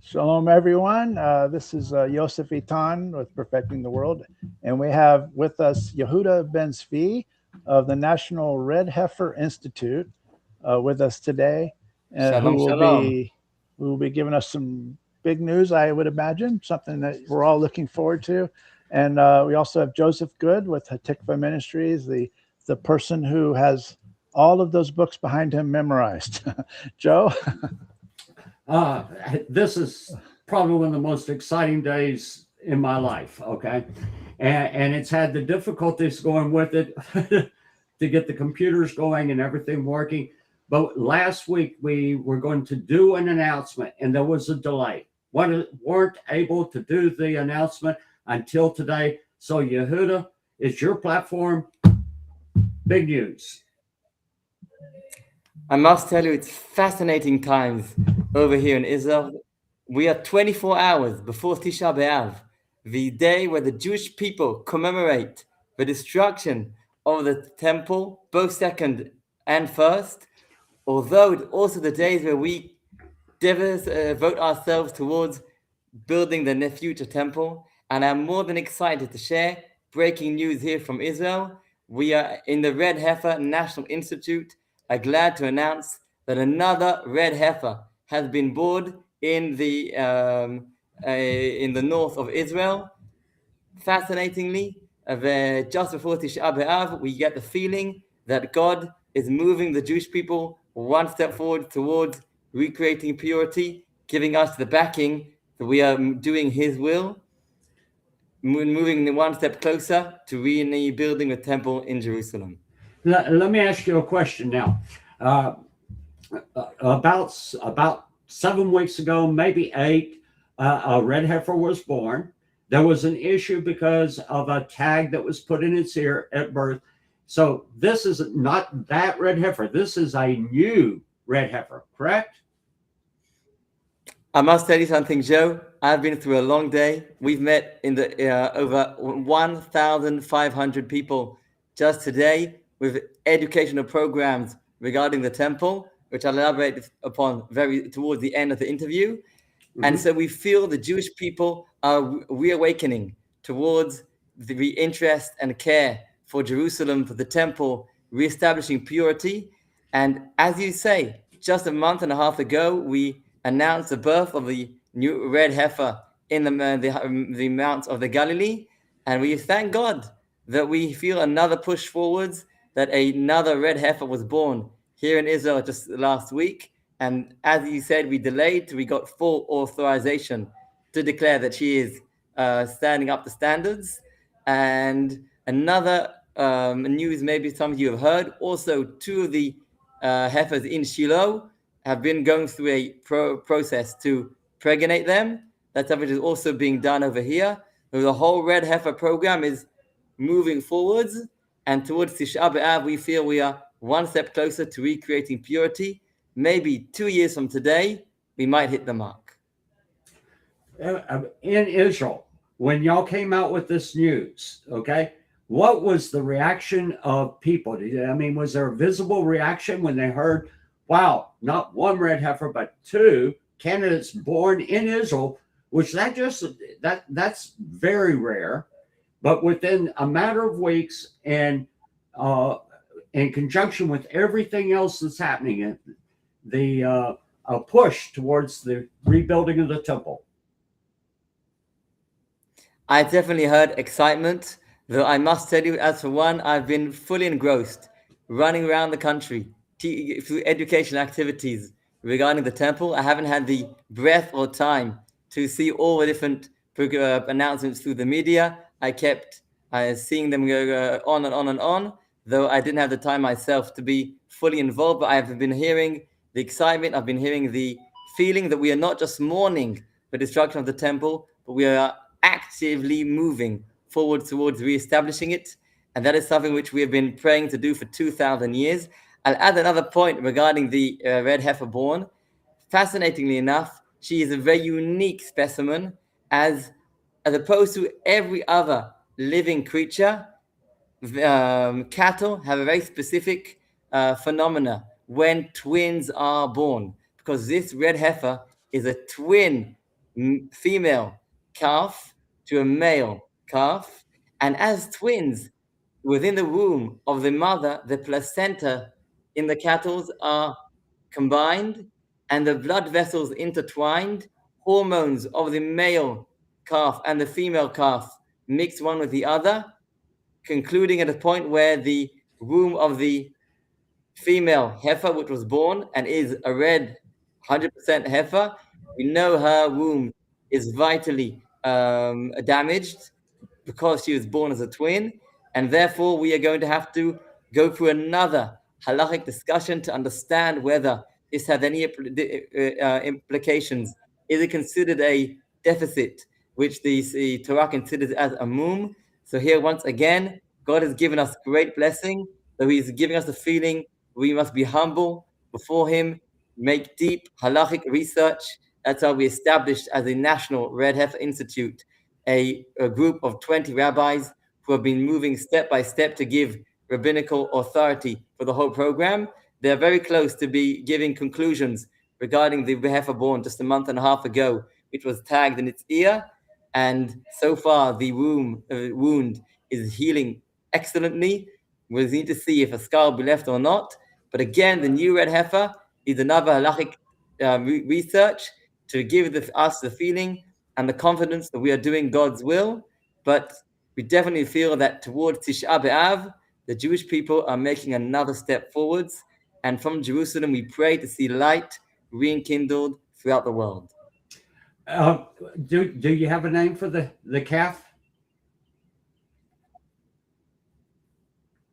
Shalom, everyone. This is Yosef Itan with Perfecting the World, and we have with us Yehuda Ben Zvi of the National Red Heifer Institute with us today, who Shalom, will shalom. be giving us some big news, I would imagine, something that we're all looking forward to. And we also have Joseph Good with Hatikva Ministries, the person who has all of those books behind him memorized. Joe. Uh, this is probably one of the most exciting days in my life. Okay. And it's had the difficulties going with it to get the computers going and everything working. But last week we were going to do an announcement and there was a delay. Weren't able to do the announcement until today. So, Yehuda, it's your platform. Big news. I must tell you, it's fascinating times over here in Israel. We are 24 hours before Tisha B'Av, the day where the Jewish people commemorate the destruction of the temple, both second and first, although it's also the days where we devote ourselves towards building the future temple. And I'm more than excited to share breaking news here from Israel. We are in the Red Heifer National Institute are glad to announce that another red heifer has been born in the north of Israel. Fascinatingly, just before Tisha B'Av, we get the feeling that God is moving the Jewish people one step forward towards recreating purity, giving us the backing that we are doing His will, moving one step closer to rebuilding the temple in Jerusalem. Let me ask you a question now. Uh, about 7 weeks ago, maybe eight, a red heifer was born. There was an issue because of a tag that was put in its ear at birth. So this is not that red heifer. This is a new red heifer, correct? I must tell you something, Joe. I've been through a long day. We've met in the over 1,500 people just today with educational programs regarding the temple, which I'll elaborate upon very towards the end of the interview. And Mm-hmm. so we feel the Jewish people are reawakening towards the interest and care for Jerusalem, for the temple, reestablishing purity. And as you say, just a month and a half ago, we announced the birth of the new red heifer in the mounts of the Galilee. And we thank God that we feel another push forwards, that another red heifer was born here in Israel just last week. And as you said, we delayed, we got full authorization to declare that she is standing up to standards. And another news, maybe some of you have heard, also two of the heifers in Shiloh have been going through a process to pregnate them. That's something that is also being done over here. So the whole red heifer program is moving forwards, and towards Tisha B'Av, we feel we are one step closer to recreating purity. Maybe 2 years from today, we might hit the mark. In Israel, when y'all came out with this news, okay, what was the reaction of people? I mean, was there a visible reaction when they heard, wow, not one red heifer, but two candidates born in Israel, which that's very rare. But within a matter of weeks, and uh, in conjunction with everything else that's happening, the a push towards the rebuilding of the temple. I definitely heard excitement, though I must tell you, as for one, I've been fully engrossed, running around the country through educational activities regarding the temple. I haven't had the breath or time to see all the different announcements through the media. I kept seeing them go on and on and on, though I didn't have the time myself to be fully involved. But I've been hearing the excitement, I've been hearing the feeling that we are not just mourning the destruction of the temple, but we are actively moving forward towards reestablishing it. And that is something which we have been praying to do for 2,000 years. I'll add another point regarding the red heifer born. Fascinatingly enough, she is a very unique specimen, as opposed to every other living creature. Cattle have a very specific phenomena when twins are born, because this red heifer is a twin female calf to a male calf, and as twins within the womb of the mother, the placenta in the cattle are combined and the blood vessels intertwined. Hormones of the male calf and the female calf mix one with the other, concluding at a point where the womb of the female heifer, which was born and is a red 100% heifer, we know her womb is vitally damaged because she was born as a twin, and therefore we are going to have to go through another halachic discussion to understand whether this has any implications. Is it considered a deficit, which the Torah considers as a mum? So here, once again, God has given us great blessing, so He's giving us the feeling we must be humble before Him, make deep halachic research. That's how we established as a National Red Heifer Institute a group of 20 rabbis who have been moving step by step to give rabbinical authority for the whole program. They're very close to be giving conclusions regarding the heifer born just a month and a half ago, which was tagged in its ear. And so far, the wound is healing excellently. We'll need to see if a scar will be left or not. But again, the new red heifer is another halachic research to give us the feeling and the confidence that we are doing God's will. But we definitely feel that towards Tisha B'Av, the Jewish people are making another step forwards. And from Jerusalem, we pray to see light rekindled throughout the world. Do you have a name for the calf?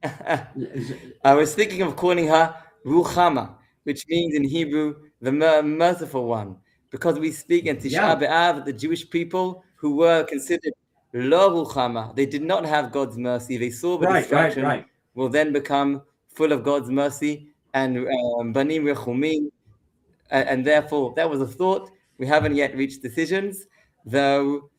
I was thinking of calling her Ruchama, which means in Hebrew, the merciful one, because we speak in Tisha B'Av, the Jewish people who were considered Lo Ruchama, they did not have God's mercy. They saw the destruction will then become full of God's mercy and Banim Rechumim, and therefore that was a thought. We haven't yet reached decisions, though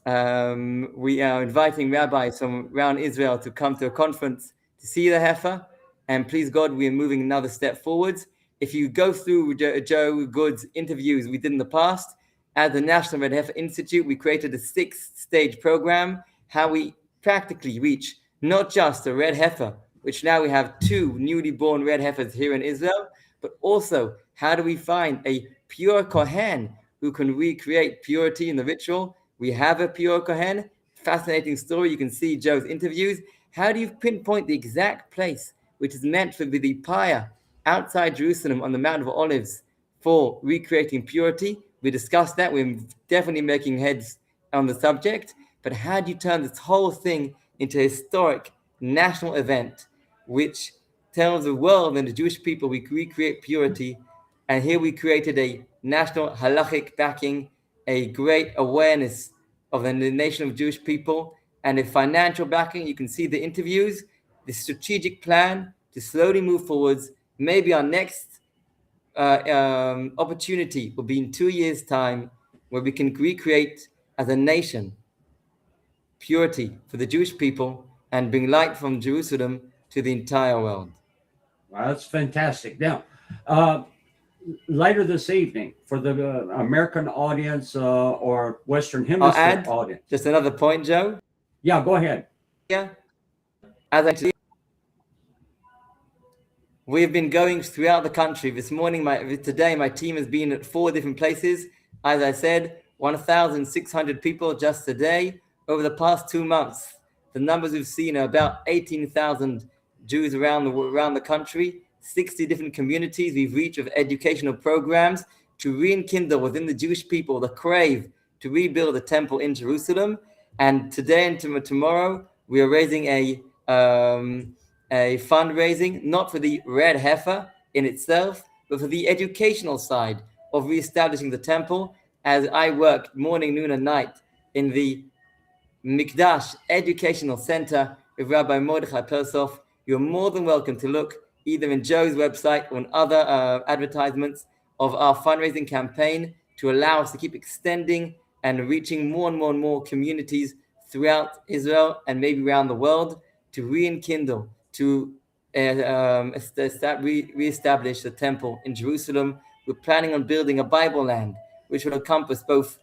we are inviting rabbis from around Israel to come to a conference to see the heifer, and please God, we are moving another step forwards. If you go through Joe Good's interviews we did in the past, at the National Red Heifer Institute, we created a 6-stage program, how we practically reach not just a red heifer, which now we have 2 newly born red heifers here in Israel, but also how do we find a pure Kohen who can recreate purity in the ritual. We have a pure Kohen. Fascinating story. You can see Joe's interviews. How do you pinpoint the exact place which is meant for the pyre outside Jerusalem on the Mount of Olives for recreating purity? We discussed that. We're definitely making heads on the subject. But how do you turn this whole thing into a historic national event which tells the world and the Jewish people we recreate purity? And here we created a national halachic backing, a great awareness of the nation of Jewish people, and a financial backing. You can see the interviews, the strategic plan to slowly move forwards. Maybe our next opportunity will be in 2 years' time, where we can recreate as a nation purity for the Jewish people and bring light from Jerusalem to the entire world. Well, that's fantastic. Now, later this evening, for the American audience or Western Hemisphere audience. Just another point, Joe. Yeah, go ahead. Yeah. As I we've been going throughout the country. This morning, today, my team has been at 4 different places. As I said, 1,600 people just today. Over the past 2 months, the numbers we've seen are about 18,000 Jews around the country, 60 different communities we've reached with educational programs to rekindle within the Jewish people the crave to rebuild the temple in Jerusalem. And today and tomorrow, we are raising a fundraising, not for the red heifer in itself, but for the educational side of reestablishing the temple. As I work morning, noon, and night in the Mikdash Educational Center with Rabbi Mordechai Persoff, you're more than welcome to look either in Joe's website or in other advertisements of our fundraising campaign to allow us to keep extending and reaching more and more and more communities throughout Israel and maybe around the world to rekindle, to reestablish the temple in Jerusalem. We're planning on building a Bible land, which will encompass both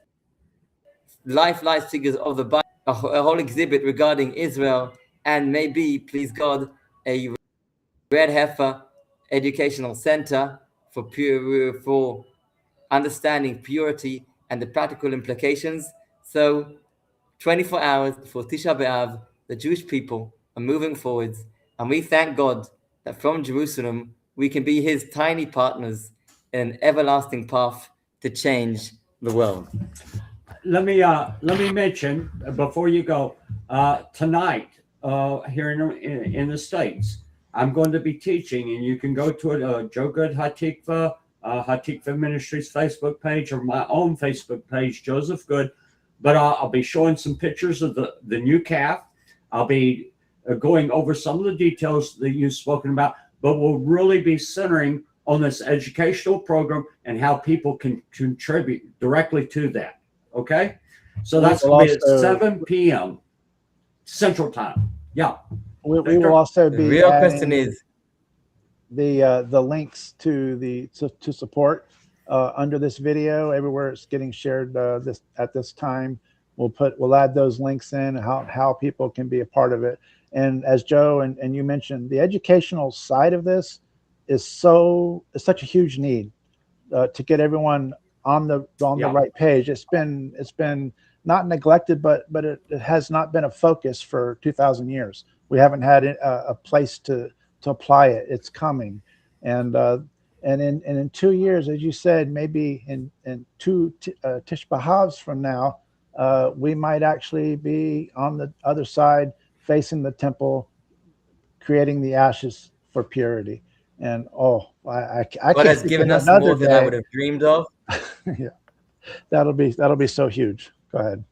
lifelike figures of the Bible, a whole exhibit regarding Israel, and maybe, please God, a Red Heifer educational center for understanding purity and the practical implications. So 24 hours before Tisha B'Av, the Jewish people are moving forwards, and we thank God that from Jerusalem we can be his tiny partners in an everlasting path to change the world. Let me mention before you go, tonight here in the States, I'm going to be teaching, and you can go to it, Joe Good Hatikva, Hatikva Ministries Facebook page, or my own Facebook page, Joseph Good. But I'll be showing some pictures of the new calf. I'll be going over some of the details that you've spoken about, but we'll really be centering on this educational program and how people can contribute directly to that. Okay? So that's going to be at 7 p.m. Central Time. Yeah. We will also be the real question is the links to support under this video, everywhere it's getting shared at this time. We'll add those links in, how people can be a part of it. And as Joe and you mentioned, the educational side of this is such a huge need to get everyone on the right page. It's been not neglected, but it has not been a focus for 2,000 years. We haven't had a place to apply it. It's coming, and in 2 years, as you said, maybe in two Tish B'Avs from now, we might actually be on the other side, facing the temple, creating the ashes for purity. And I God has given us more than I would have dreamed of. Yeah, that'll be so huge. Go ahead.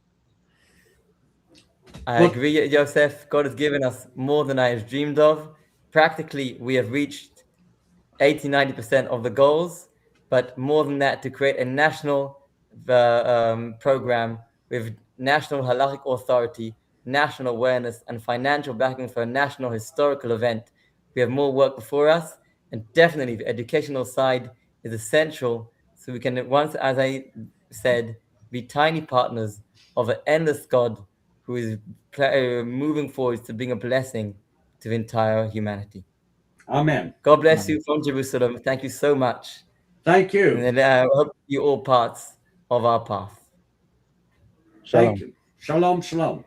I agree, Joseph. God has given us more than I have dreamed of. Practically, we have reached 80-90% of the goals, but more than that, to create a national program with national halachic authority, national awareness, and financial backing for a national historical event. We have more work before us, and definitely the educational side is essential, so we can once, as I said, be tiny partners of an endless God who is moving forward to bring a blessing to the entire humanity. Amen. God bless you from Jerusalem. Thank you so much. Thank you. And I hope you're all parts of our path. Shalom. Thank you. Shalom, shalom.